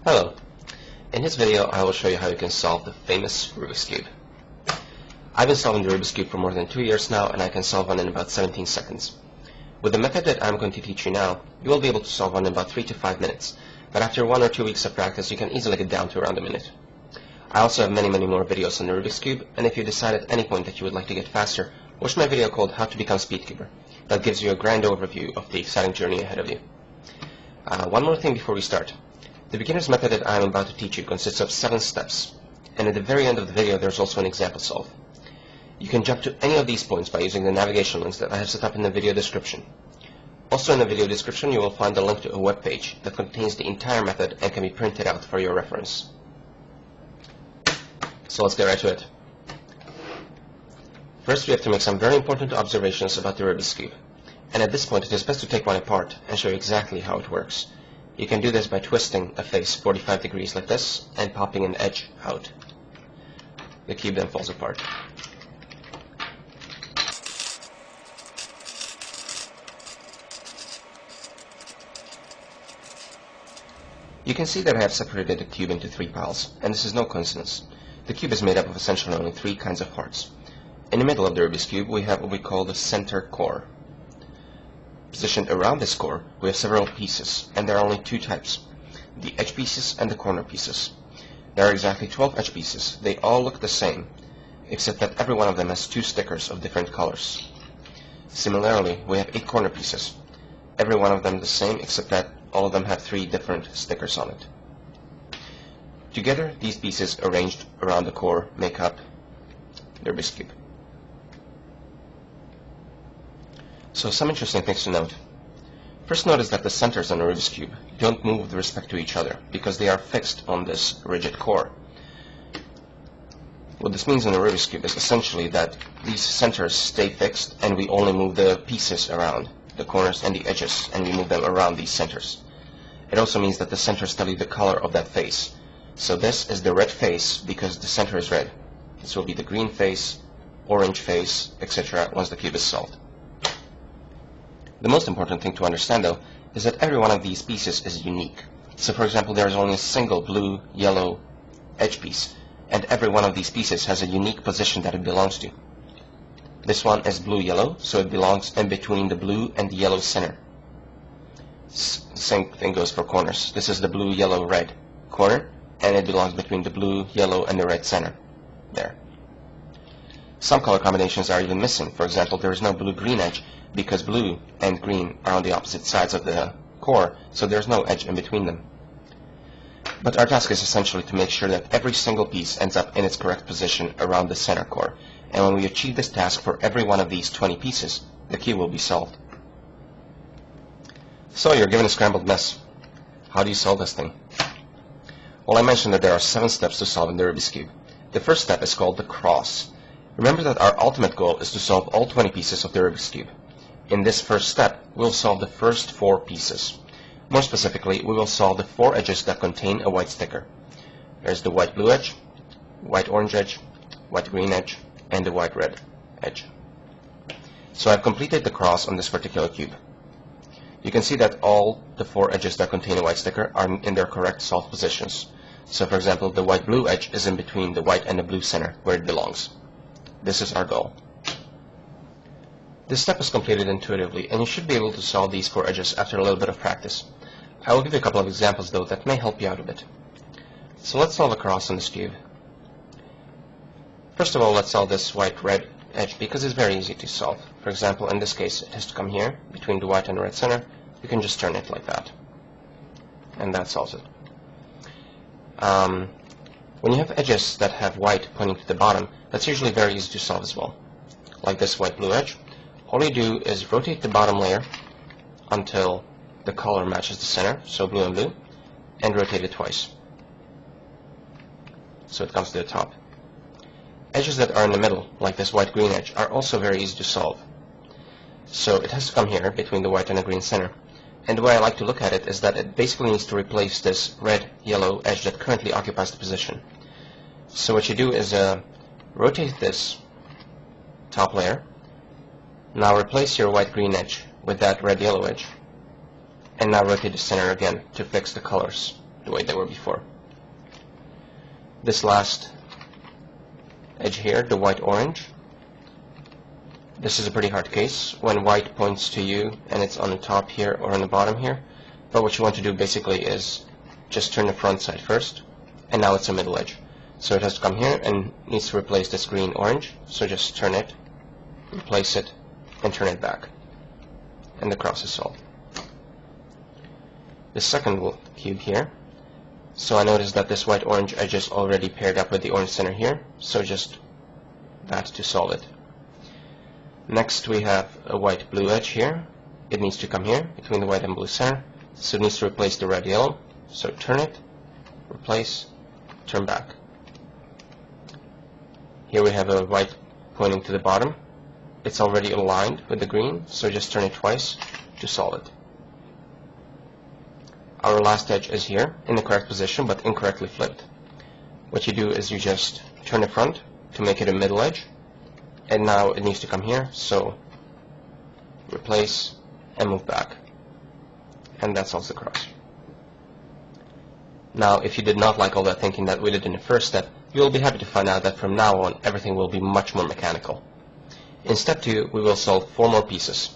Hello. In this video I will show you how you can solve the famous Rubik's Cube. I've been solving the Rubik's Cube for more than 2 years now, and I can solve one in about 17 seconds. With the method that I'm going to teach you now, you will be able to solve one in about 3 to 5 minutes, but after 1 or 2 weeks of practice you can easily get down to around a minute. I also have many more videos on the Rubik's Cube, and if you decide at any point that you would like to get faster, watch my video called How to Become Speedcuber. That gives you a grand overview of the exciting journey ahead of you. One more thing before we start. The beginner's method that I am about to teach you consists of 7 steps, and at the very end of the video there's also an example solve. You can jump to any of these points by using the navigation links that I have set up in the video description. Also in the video description you will find a link to a web page that contains the entire method and can be printed out for your reference. So let's get right to it. First we have to make some very important observations about the Rubik's Cube, and at this point it is best to take one apart and show you exactly how it works. You can do this by twisting a face 45 degrees like this and popping an edge out. The cube then falls apart. You can see that I have separated the cube into 3 piles, and this is no coincidence. The cube is made up of essentially only 3 kinds of parts. In the middle of the Rubik's Cube we have what we call the center core. Positioned around this core we have several pieces, and there are only 2 types: the edge pieces and the corner pieces. There are exactly 12 edge pieces. They all look the same, except that every one of them has 2 stickers of different colors. Similarly, we have 8 corner pieces. Every one of them the same, except that all of them have 3 different stickers on it. Together, these pieces arranged around the core make up the Rubik's Cube. So some interesting things to note. First, notice that the centers on the Rubik's Cube don't move with respect to each other because they are fixed on this rigid core. What this means in the Rubik's Cube is essentially that these centers stay fixed and we only move the pieces around, the corners and the edges, and we move them around these centers. It also means that the centers tell you the color of that face. So this is the red face because the center is red. This will be the green face, orange face, etc. once the cube is solved. The most important thing to understand, though, is that every one of these pieces is unique. So, for example, there is only a single blue-yellow edge piece, and every one of these pieces has a unique position that it belongs to. This one is blue-yellow, so it belongs in between the blue and the yellow center. Same thing goes for corners. This is the blue-yellow-red corner, and it belongs between the blue, yellow, and the red center. There. Some color combinations are even missing. For example, there is no blue-green edge because blue and green are on the opposite sides of the core, so there's no edge in between them. But our task is essentially to make sure that every single piece ends up in its correct position around the center core, and when we achieve this task for every one of these 20 pieces, the cube will be solved. So you're given a scrambled mess. How do you solve this thing? Well, I mentioned that there are 7 steps to solving the Rubik's Cube. The first step is called the cross. Remember that our ultimate goal is to solve all 20 pieces of the Rubik's Cube. In this first step, we'll solve the first 4 pieces. More specifically, we will solve the 4 edges that contain a white sticker. There's the white-blue edge, white-orange edge, white-green edge, and the white-red edge. So I've completed the cross on this particular cube. You can see that all the 4 edges that contain a white sticker are in their correct solved positions. So for example, the white-blue edge is in between the white and the blue center, where it belongs. This is our goal. This step is completed intuitively, and you should be able to solve these 4 edges after a little bit of practice. I will give you a couple of examples though that may help you out a bit. So let's solve a cross on this cube. First of all, let's solve this white-red edge because it's very easy to solve. For example, in this case it has to come here, between the white and the red center. You can just turn it like that. And that solves it. When you have edges that have white pointing to the bottom, that's usually very easy to solve as well. Like this white-blue edge. All you do is rotate the bottom layer until the color matches the center, so blue and blue, and rotate it twice, so it comes to the top. Edges that are in the middle, like this white-green edge, are also very easy to solve. So it has to come here, between the white and the green center. And the way I like to look at it is that it basically needs to replace this red-yellow edge that currently occupies the position. So what you do is rotate this top layer. Now replace your white-green edge with that red-yellow edge, and now rotate the center again to fix the colors the way they were before. This last edge here, the white-orange, this is a pretty hard case when white points to you and it's on the top here or on the bottom here. But what you want to do basically is just turn the front side first, and now it's a middle edge. So it has to come here and needs to replace this green-orange. So just turn it, replace it, and turn it back. And the cross is solved. The second cube here. So I noticed that this white-orange edge is already paired up with the orange center here. So just that to solve it. Next we have a white-blue edge here. It needs to come here between the white and blue center. So it needs to replace the red-yellow. So turn it, replace, turn back. Here we have a white pointing to the bottom. It's already aligned with the green, so just turn it twice to solve it. Our last edge is here in the correct position but incorrectly flipped. What you do is you just turn the front to make it a middle edge, and now it needs to come here, so replace and move back. And that solves the cross. Now, if you did not like all that thinking that we did in the first step, you will be happy to find out that from now on, everything will be much more mechanical. In step 2, we will solve 4 more pieces.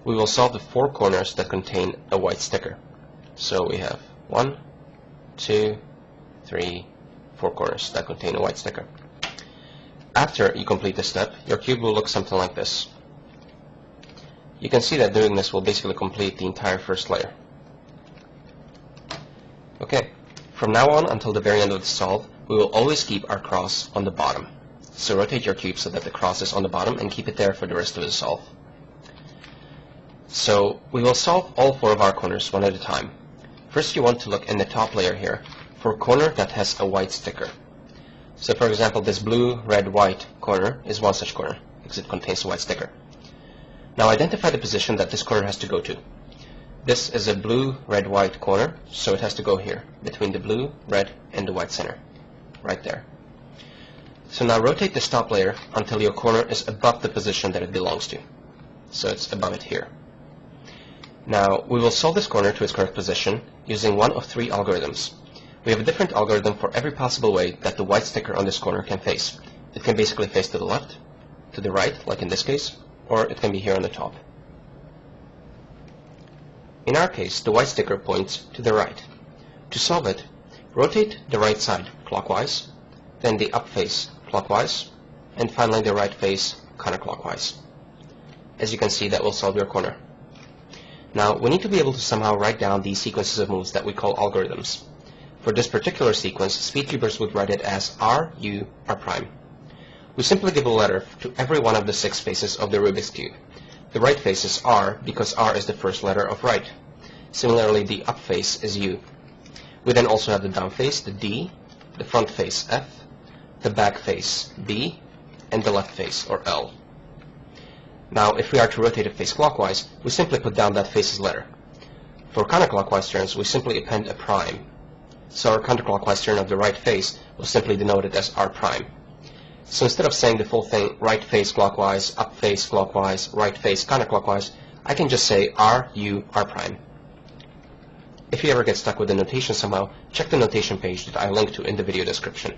We will solve the 4 corners that contain a white sticker. So we have 1, 2, 3, 4 corners that contain a white sticker. After you complete this step, your cube will look something like this. You can see that doing this will basically complete the entire first layer. Okay, from now on until the very end of the solve, we will always keep our cross on the bottom. So rotate your cube so that the cross is on the bottom and keep it there for the rest of the solve. So we will solve all 4 of our corners one at a time. First you want to look in the top layer here for a corner that has a white sticker. So for example, this blue, red, white corner is one such corner because it contains a white sticker. Now identify the position that this corner has to go to. This is a blue, red, white corner, so it has to go here, between the blue, red, and the white center, right there. So now rotate this top layer until your corner is above the position that it belongs to. So it's above it here. Now we will solve this corner to its correct position using one of 3 algorithms. We have a different algorithm for every possible way that the white sticker on this corner can face. It can basically face to the left, to the right, like in this case, or it can be here on the top. In our case, the white sticker points to the right. To solve it, rotate the right side clockwise, then the up face clockwise, and finally the right face counterclockwise. As you can see, that will solve your corner. Now, we need to be able to somehow write down these sequences of moves that we call algorithms. For this particular sequence, speedcubers would write it as R, U, R prime. We simply give a letter to every one of the 6 faces of the Rubik's Cube. The right face is R because R is the first letter of right. Similarly, the up face is U. We then also have the down face, the D, the front face, F, the back face, B, and the left face, or L. Now, if we are to rotate a face clockwise, we simply put down that face's letter. For counterclockwise turns, we simply append a prime. So our counterclockwise turn of the right face will simply denote it as R prime. So instead of saying the full thing, right face clockwise, up face clockwise, right face counterclockwise, I can just say R, U, R prime. If you ever get stuck with the notation somehow, check the notation page that I linked to in the video description.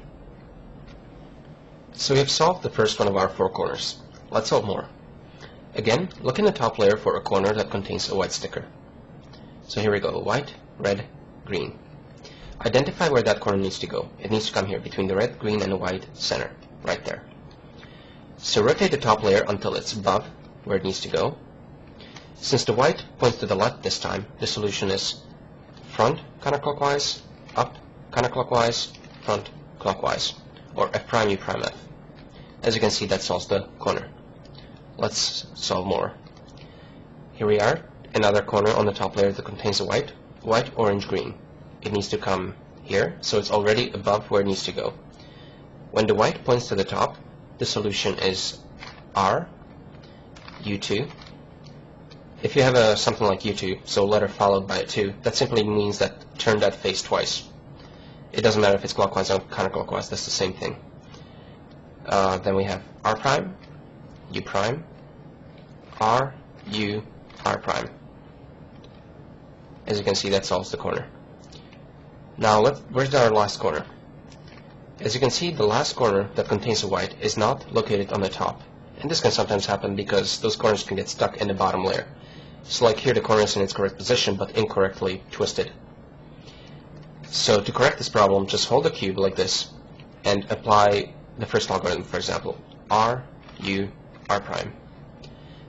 So we have solved the first one of our 4 corners. Let's solve more. Again, look in the top layer for a corner that contains a white sticker. So here we go, white, red, green. Identify where that corner needs to go. It needs to come here between the red, green, and the white center, right there. So rotate the top layer until it's above where it needs to go. Since the white points to the left this time, the solution is front counterclockwise, up counterclockwise, front clockwise, or F prime U prime F. As you can see, that solves the corner. Let's solve more. Here we are, another corner on the top layer that contains a white, orange, green. It needs to come here, so it's already above where it needs to go. When the white points to the top, the solution is R, U2. If you have something like U2, so letter followed by a 2, that simply means that turn that face twice. It doesn't matter if it's clockwise or counterclockwise, that's the same thing. Then we have R prime, U prime, R, U, R prime. As you can see, that solves the corner. Now where's our last corner? As you can see, the last corner that contains a white is not located on the top. And this can sometimes happen because those corners can get stuck in the bottom layer. So like here, the corner is in its correct position but incorrectly twisted. So to correct this problem, just hold the cube like this and apply the first algorithm, for example, R, U, R prime.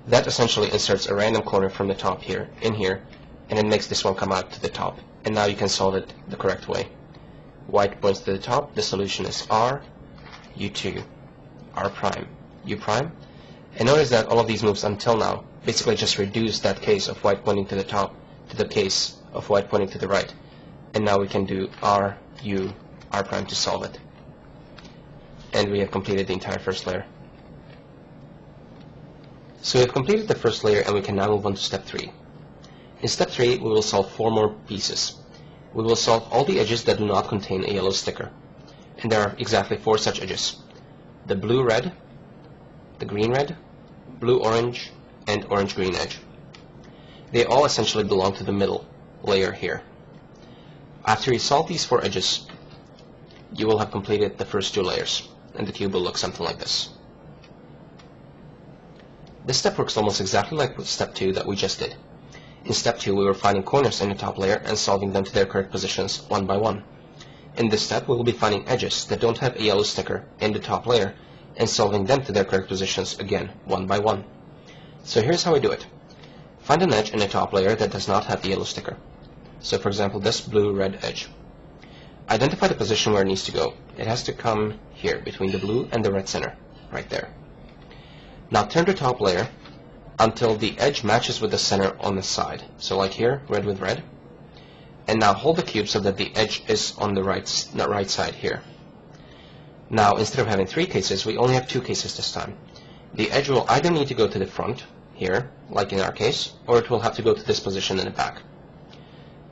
That essentially inserts a random corner from the top here, in here, and it makes this one come out to the top. And now you can solve it the correct way. White points to the top, the solution is R, U2, R prime, U prime. And notice that all of these moves until now basically just reduce that case of white pointing to the top to the case of white pointing to the right. And now we can do R, U, R prime to solve it. And we have completed the entire first layer. So we have completed the first layer and we can now move on to step 3. In step 3, we will solve 4 more pieces. We will solve all the edges that do not contain a yellow sticker. And there are exactly 4 such edges. The blue-red, the green-red, blue-orange, and orange-green edge. They all essentially belong to the middle layer here. After you solve these 4 edges, you will have completed the first 2 layers, and the cube will look something like this. This step works almost exactly like with step 2 that we just did. In step 2, we were finding corners in the top layer and solving them to their correct positions one by one. In this step, we will be finding edges that don't have a yellow sticker in the top layer and solving them to their correct positions again, one by one. So here's how we do it. Find an edge in the top layer that does not have the yellow sticker. So for example, this blue-red edge. Identify the position where it needs to go. It has to come here, between the blue and the red center, right there. Now turn the top layer until the edge matches with the center on the side. So like here, red with red. And now hold the cube so that the edge is on the right side here. Now instead of having 3 cases, we only have 2 cases this time. The edge will either need to go to the front, here, like in our case, or it will have to go to this position in the back.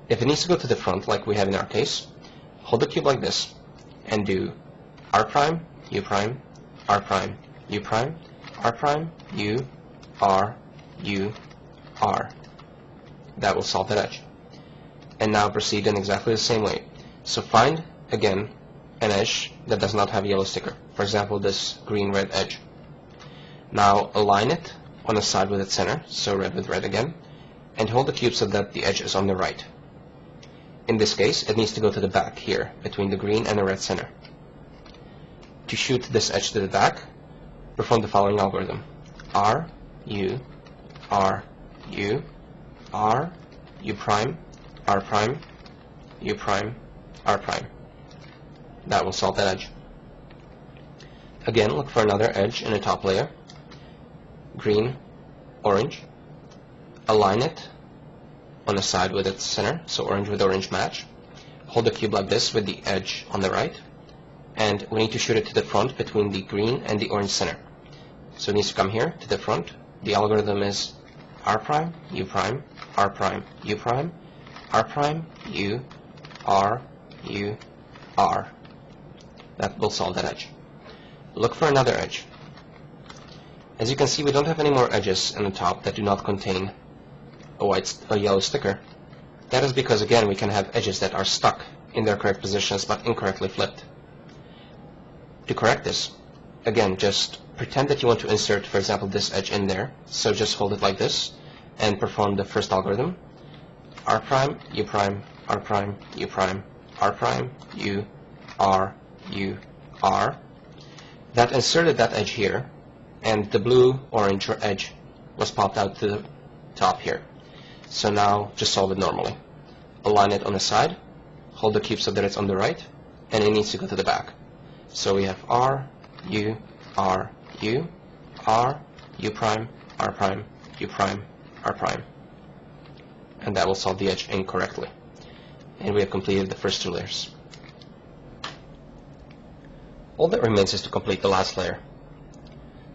If it needs to go to the front, like we have in our case, hold the cube like this, and do R prime, U prime, R prime, U prime, R prime, U, R, U, R. That will solve that edge. And now proceed in exactly the same way. So find, again, an edge that does not have a yellow sticker. For example, this green-red edge. Now align it on the side with its center, so red with red again, and hold the cube so that the edge is on the right. In this case, it needs to go to the back here, between the green and the red center. To shoot this edge to the back, perform the following algorithm. R, U, R, U, R, U prime, R prime, U prime, R prime. That will solve that edge. Again, look for another edge in the top layer. Green, orange. Align it on the side with its center, so orange with orange match. Hold the cube like this with the edge on the right. And we need to shoot it to the front between the green and the orange center. So it needs to come here to the front. The algorithm is R prime, U prime, R prime, U prime, R prime, U, R, U, R. That will solve that edge. Look for another edge. As you can see, we don't have any more edges in the top that do not contain a yellow sticker. That is because, again, we can have edges that are stuck in their correct positions but incorrectly flipped. To correct this, again, just pretend that you want to insert, for example, this edge in there. So just hold it like this and perform the first algorithm. R prime, U prime, R prime, U prime, R prime, U, R, U, R. That inserted that edge here, and the blue-orange edge was popped out to the top here. So now just solve it normally. Align it on the side, hold the cube so that it's on the right, and it needs to go to the back. So we have R, U, R, U, R, U prime, R prime, U prime, R prime. And that will solve the edge incorrectly. And we have completed the first 2 layers. All that remains is to complete the last layer.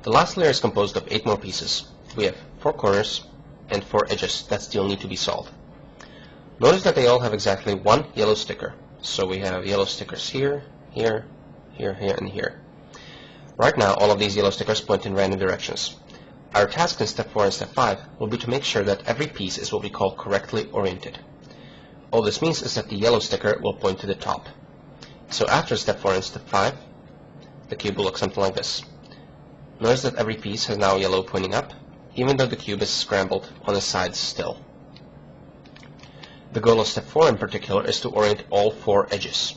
The last layer is composed of 8 more pieces. We have 4 corners and 4 edges that still need to be solved. Notice that they all have exactly 1 yellow sticker. So we have yellow stickers here, here, here, here, and here. Right now, all of these yellow stickers point in random directions. Our task in step 4 and step 5 will be to make sure that every piece is what we call correctly oriented. All this means is that the yellow sticker will point to the top. So after step 4 and step 5, the cube will look something like this. Notice that every piece has now yellow pointing up, even though the cube is scrambled on the sides still. The goal of step 4 in particular is to orient all 4 edges.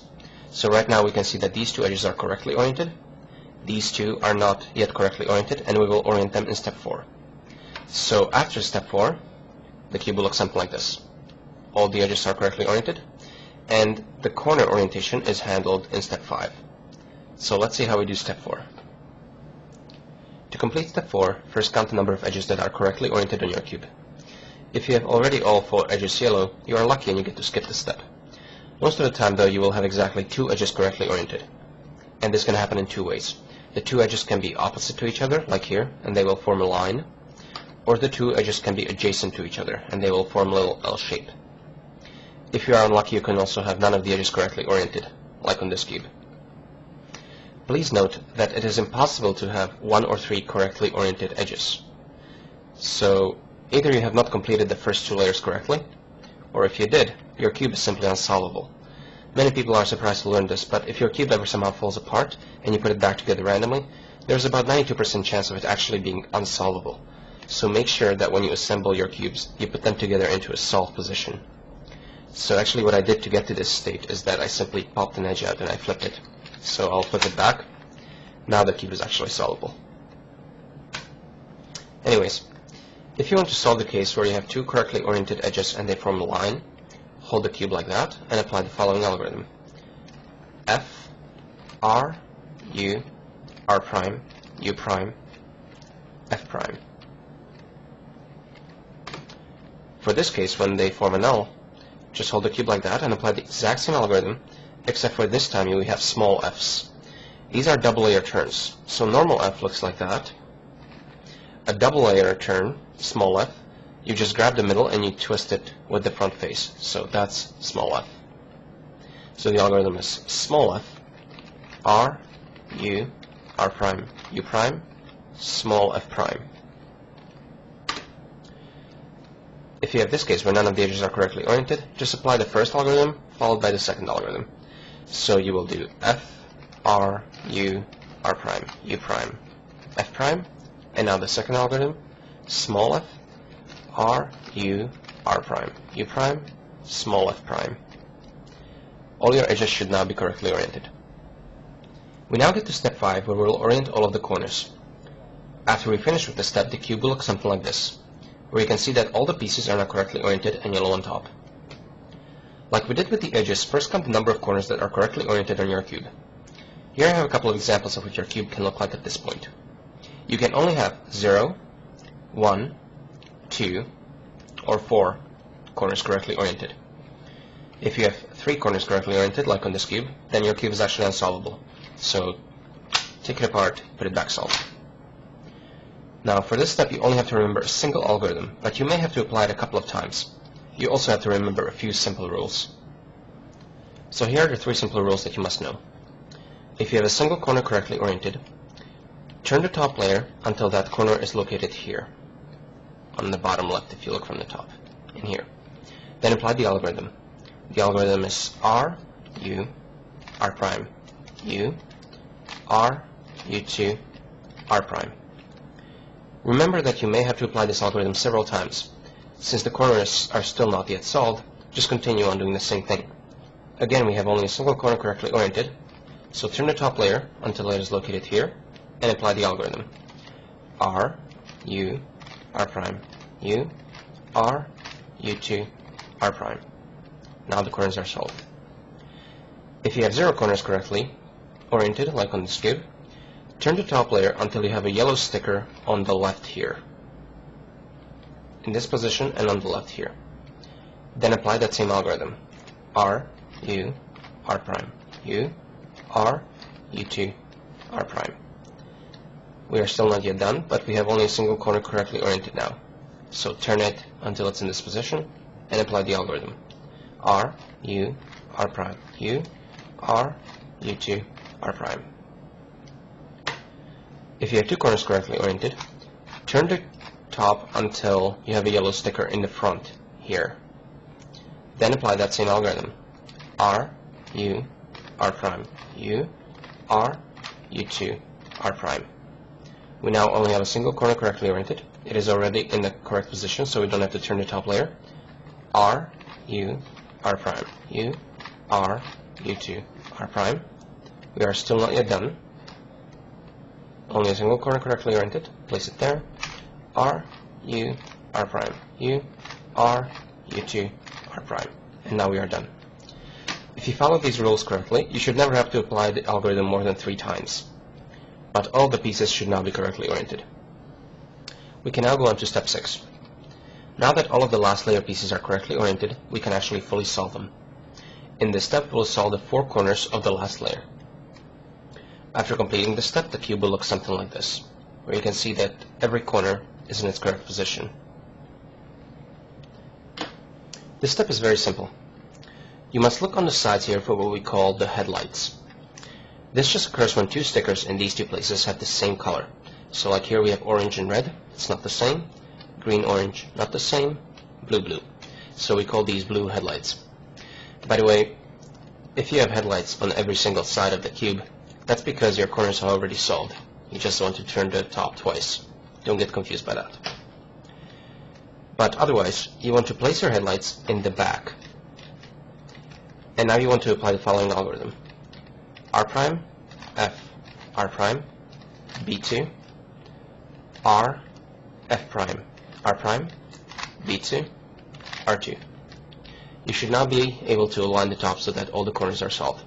So right now we can see that these 2 edges are correctly oriented, these 2 are not yet correctly oriented, and we will orient them in step 4. So after step 4, the cube will look something like this. All the edges are correctly oriented, and the corner orientation is handled in step 5. So let's see how we do step 4. To complete step 4, first count the number of edges that are correctly oriented on your cube. If you have already all 4 edges yellow, you are lucky and you get to skip this step. Most of the time though, you will have exactly 2 edges correctly oriented. And this can happen in 2 ways. The 2 edges can be opposite to each other, like here, and they will form a line. Or the 2 edges can be adjacent to each other, and they will form a little L shape. If you are unlucky, you can also have none of the edges correctly oriented, like on this cube. Please note that it is impossible to have 1 or 3 correctly oriented edges. So either you have not completed the first 2 layers correctly, or if you did, your cube is simply unsolvable. Many people are surprised to learn this, but if your cube ever somehow falls apart and you put it back together randomly, there's about 92% chance of it actually being unsolvable. So make sure that when you assemble your cubes, you put them together into a solved position. So actually what I did to get to this state is that I simply popped an edge out and I flipped it. So I'll flip it back. Now the cube is actually solvable. Anyways, if you want to solve the case where you have 2 correctly oriented edges and they form a line, hold the cube like that and apply the following algorithm. F, R, U, R prime, U prime, F prime. For this case, when they form an L, just hold the cube like that and apply the exact same algorithm, except for this time we have small f's. These are double layer turns, so normal f looks like that. A double layer turn, small f, you just grab the middle and you twist it with the front face, so that's small f. So the algorithm is small f, R, U, R prime, U prime, small f prime. If you have this case where none of the edges are correctly oriented, just apply the first algorithm followed by the second algorithm. So you will do F, R, U, R prime, U prime, F prime, and now the second algorithm, small f, R, U, R prime, U prime, small f prime. All your edges should now be correctly oriented. We now get to step 5 where we will orient all of the corners. After we finish with the step, the cube will look something like this, where you can see that all the pieces are now correctly oriented and yellow on top. Like we did with the edges, first count the number of corners that are correctly oriented on your cube. Here I have a couple of examples of what your cube can look like at this point. You can only have 0, 1, 2, or 4 corners correctly oriented. If you have 3 corners correctly oriented, like on this cube, then your cube is actually unsolvable. So take it apart, put it back solved. Now for this step you only have to remember a single algorithm, but you may have to apply it a couple of times. You also have to remember a few simple rules. So here are the 3 simple rules that you must know. If you have a single corner correctly oriented, turn the top layer until that corner is located here, on the bottom left if you look from the top, in here. Then apply the algorithm. The algorithm is R, U, R prime, U, R, U2, R prime. Remember that you may have to apply this algorithm several times. Since the corners are still not yet solved, just continue on doing the same thing. Again, we have only a single corner correctly oriented, so turn the top layer until it is located here, and apply the algorithm. R, U, R prime, U, R, U2, R prime. Now the corners are solved. If you have 0 corners correctly oriented, like on this cube, turn the top layer until you have a yellow sticker on the left here, in this position and on the left here. Then apply that same algorithm. R, U, R prime, U, R, U2, R prime. We are still not yet done, but we have only a single corner correctly oriented now. So turn it until it's in this position and apply the algorithm. R, U, R prime, U, R, U2, R prime. If you have 2 corners correctly oriented, turn the top until you have a yellow sticker in the front here. Then apply that same algorithm. R, U, R prime, U, R, U2, R prime. We now only have a single corner correctly oriented. It is already in the correct position, so we don't have to turn the top layer. R, U, R prime, U, R, U2, R prime. We are still not yet done. Only a single corner correctly oriented. Place it there. R, U, R prime, U, R, U2, R prime. And now we are done. If you follow these rules correctly, you should never have to apply the algorithm more than 3 times. But all the pieces should now be correctly oriented. We can now go on to step 6. Now that all of the last layer pieces are correctly oriented, we can actually fully solve them. In this step, we'll solve the 4 corners of the last layer. After completing this step, the cube will look something like this, where you can see that every corner is in its correct position. This step is very simple. You must look on the sides here for what we call the headlights. This just occurs when 2 stickers in these 2 places have the same color. So like here we have orange and red, it's not the same. Green, orange, not the same. Blue, blue. So we call these blue headlights. By the way, if you have headlights on every single side of the cube, that's because your corners are already solved. You just want to turn the top twice. Don't get confused by that. But otherwise, you want to place your headlights in the back. And now you want to apply the following algorithm. R prime, F, R prime, B2, R, F prime, R prime, B2, R2. You should now be able to align the top so that all the corners are solved.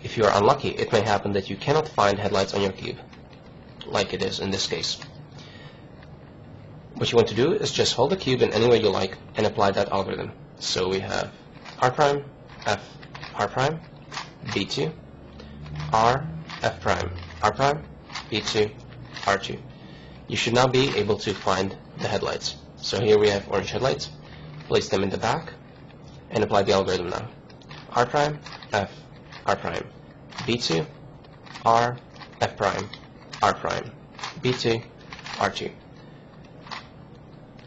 If you are unlucky, it may happen that you cannot find headlights on your cube, like it is in this case. What you want to do is just hold the cube in any way you like and apply that algorithm. So we have R prime, F, R prime, B2, R, F prime, R prime, B2, R2. You should now be able to find the headlights. So here we have orange headlights. Place them in the back and apply the algorithm now. R prime, F, R prime, B2, R, F prime, R prime, B2, R2.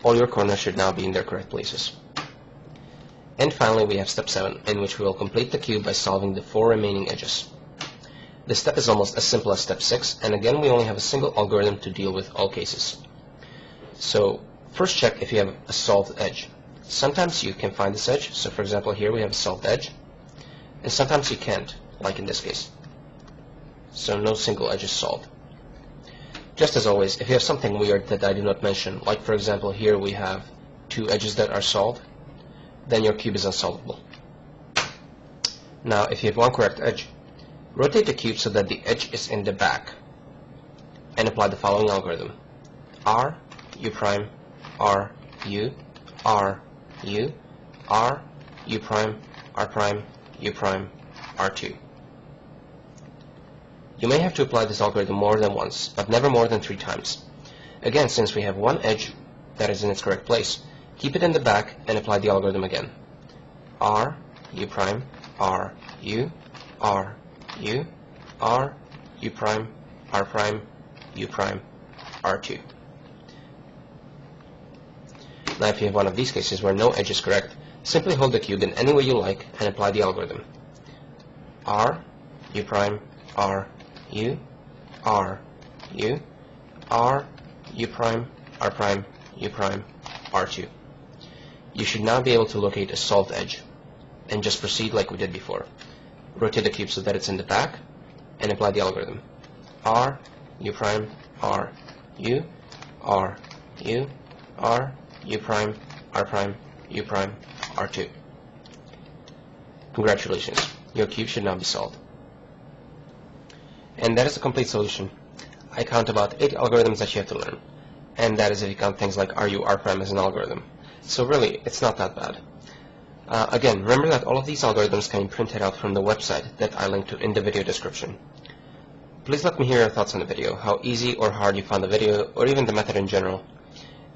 All your corners should now be in their correct places. And finally we have step 7, in which we will complete the cube by solving the 4 remaining edges. This step is almost as simple as step 6, and again we only have a single algorithm to deal with all cases. So first check if you have a solved edge. Sometimes you can find this edge, so for example here we have a solved edge, and sometimes you can't, like in this case. So no single edge is solved. Just as always, if you have something weird that I do not mention, like for example here we have 2 edges that are solved, then your cube is unsolvable. Now if you have one correct edge, rotate the cube so that the edge is in the back, and apply the following algorithm. R, U prime, R, U, R, U, R, U prime, R prime, U prime, R2. You may have to apply this algorithm more than once, but never more than 3 times. Again, since we have one edge that is in its correct place, keep it in the back and apply the algorithm again. R, U prime, R, U, R, U, R, U prime, R prime, U prime, R2. Now if you have one of these cases where no edge is correct, simply hold the cube in any way you like and apply the algorithm. R, U prime, R, U, R, U, R, U prime, R prime, U prime, R2. You should now be able to locate a solved edge, and just proceed like we did before. Rotate the cube so that it's in the back, and apply the algorithm. R, U prime, R, U, R, U, R, U prime, R prime, U prime, R2. Congratulations, your cube should now be solved. And that is a complete solution. I count about 8 algorithms that you have to learn, and that is if you count things like RU, R prime as an algorithm. So really, it's not that bad. Again, remember that all of these algorithms can be printed out from the website that I linked to in the video description. Please let me hear your thoughts on the video, how easy or hard you found the video, or even the method in general.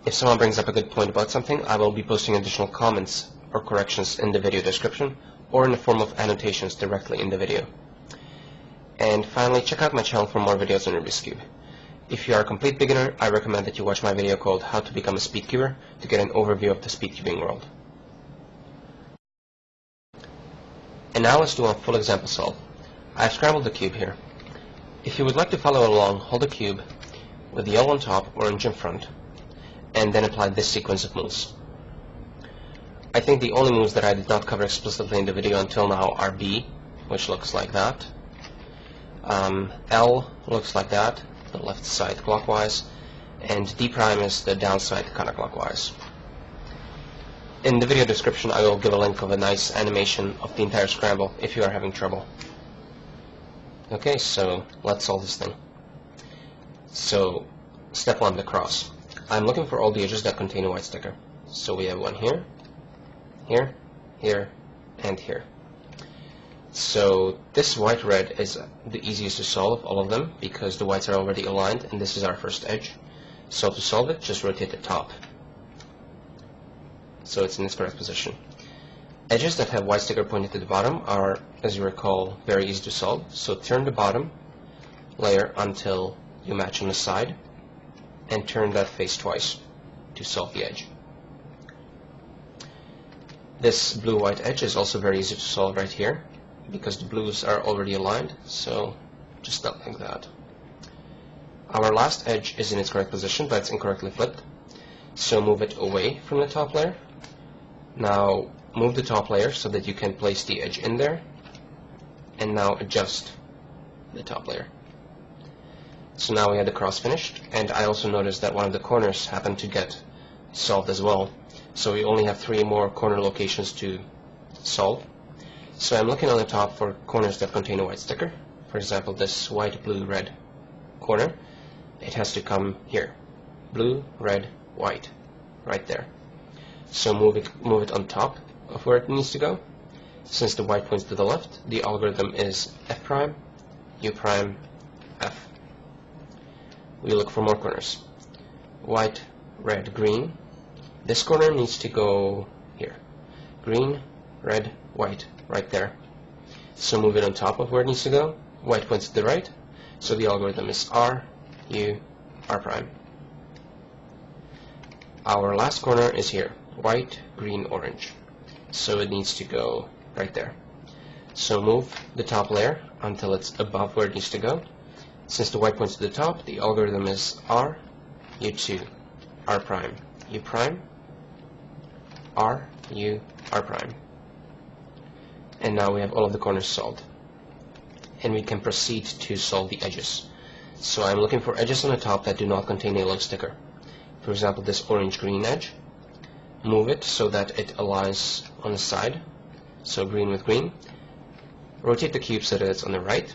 If someone brings up a good point about something, I will be posting additional comments or corrections in the video description, or in the form of annotations directly in the video. And finally, check out my channel for more videos on Rubik's Cube. If you are a complete beginner, I recommend that you watch my video called How to Become a Speedcuber to get an overview of the speedcubing world. And now let's do a full example solve. I've scrambled the cube here. If you would like to follow along, hold the cube with the yellow on top, orange in front, and then apply this sequence of moves. I think the only moves that I did not cover explicitly in the video until now are B, which looks like that. L looks like that, the left side clockwise, and D prime is the downside counterclockwise. In the video description I will give a link of a nice animation of the entire scramble if you are having trouble. Okay, so let's solve this thing. So, step 1, the cross. I'm looking for all the edges that contain a white sticker. So we have one here, here, here, and here. So this white-red is the easiest to solve of all of them because the whites are already aligned and this is our first edge. So to solve it, just rotate the top so it's in its correct position. Edges that have white sticker pointed to the bottom are, as you recall, very easy to solve. So turn the bottom layer until you match on the side and turn that face twice to solve the edge. This blue-white edge is also very easy to solve right here because the blues are already aligned, so just like that. Our last edge is in its correct position, but it's incorrectly flipped, so move it away from the top layer. Now move the top layer so that you can place the edge in there, and now adjust the top layer. So now we have the cross finished, and I also noticed that one of the corners happened to get solved as well. So we only have 3 more corner locations to solve. So I'm looking on the top for corners that contain a white sticker. For example, this white, blue, red corner. It has to come here. Blue, red, white. Right there. So move it on top of where it needs to go. Since the white points to the left, the algorithm is F prime, U prime, F. We look for more corners. White, red, green. This corner needs to go here. Green, red, white, right there. So move it on top of where it needs to go. White points to the right, so the algorithm is R, U, R prime. Our last corner is here. White, green, orange. So it needs to go right there. So move the top layer until it's above where it needs to go. Since the white points to the top, the algorithm is R, U2, R prime, U prime, R, U, R prime. And now we have all of the corners solved. And we can proceed to solve the edges. So I'm looking for edges on the top that do not contain a yellow sticker. For example, this orange-green edge. Move it so that it aligns on the side. So green with green. Rotate the cube so that it's on the right.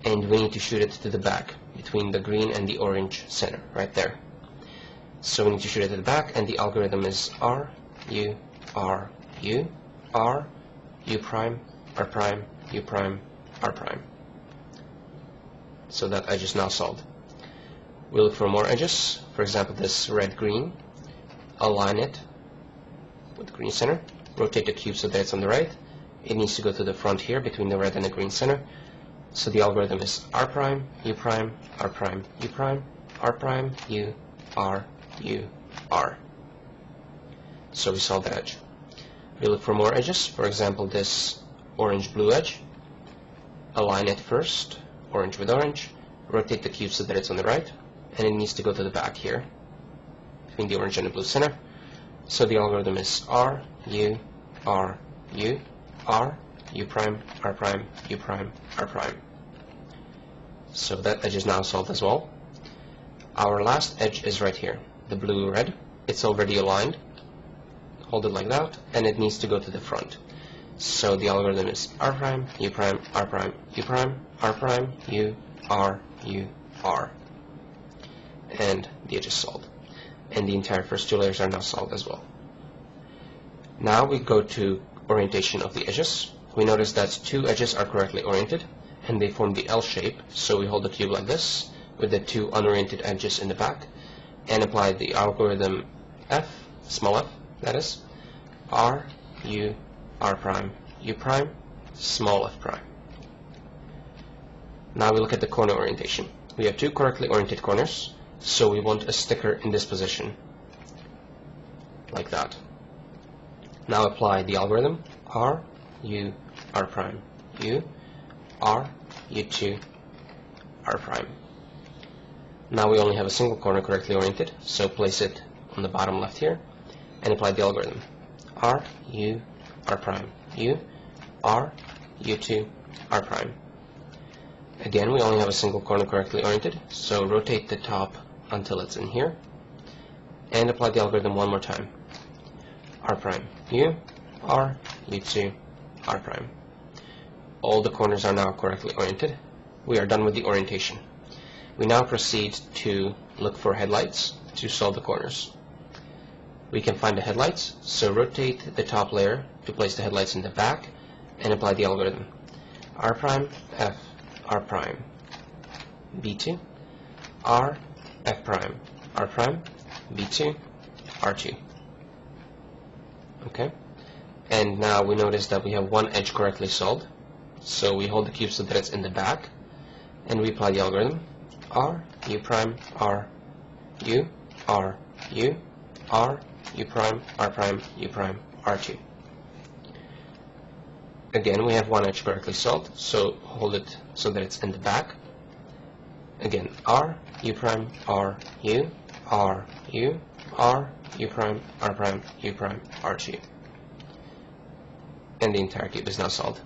And we need to shoot it to the back, between the green and the orange center, right there. So we need to shoot it to the back, and the algorithm is R, U, R, U, R, U prime, R prime, U prime, R prime. So that edge is now solved. We look for more edges. For example, this red-green. Align it with the green center. Rotate the cube so that it's on the right. It needs to go to the front here, between the red and the green center. So the algorithm is R prime, U prime, R prime, U prime, R prime, U, R, U, R. So we solve that edge. We look for more edges. For example, this orange-blue edge. Align it first, orange with orange. Rotate the cube so that it's on the right, and it needs to go to the back here, between the orange and the blue center. So the algorithm is R, U, R, U, R, U prime, R prime, U prime, R prime. So that edge is now solved as well. Our last edge is right here, the blue-red. It's already aligned. Hold it like that, and it needs to go to the front. So the algorithm is R prime, U prime, R prime, U prime, R prime, U, R, U, R. And the edge is solved. And the entire first 2 layers are now solved as well. Now we go to orientation of the edges. We notice that 2 edges are correctly oriented, and they form the L shape. So we hold the cube like this, with the 2 unoriented edges in the back, and apply the algorithm F, small f, that is, R, U, R prime, U prime, small f prime. Now we look at the corner orientation. We have 2 correctly oriented corners, so we want a sticker in this position, like that. Now apply the algorithm R, U, R prime, U, R, U2, R prime. Now we only have a single corner correctly oriented, so place it on the bottom left here, and apply the algorithm. R, U, R prime, U, R, U2, R prime. Again, we only have a single corner correctly oriented, so rotate the top until it's in here, and apply the algorithm one more time. R prime, U, R, U2, R prime. All the corners are now correctly oriented. We are done with the orientation. We now proceed to look for headlights to solve the corners. We can find the headlights, so rotate the top layer to place the headlights in the back and apply the algorithm. R prime, F, R prime, B2, R, F prime, R prime, B2, R2. Okay? And now we notice that we have one edge correctly solved, so we hold the cube so that it's in the back, and we apply the algorithm. R, U prime, R, U, R, U, R, U prime, R prime, U prime, R2. Again, we have one edge correctly solved, so hold it so that it's in the back. Again, R, U prime, R, U, R, U, R, U prime, R prime, U prime, R2. And the entire cube is now solved.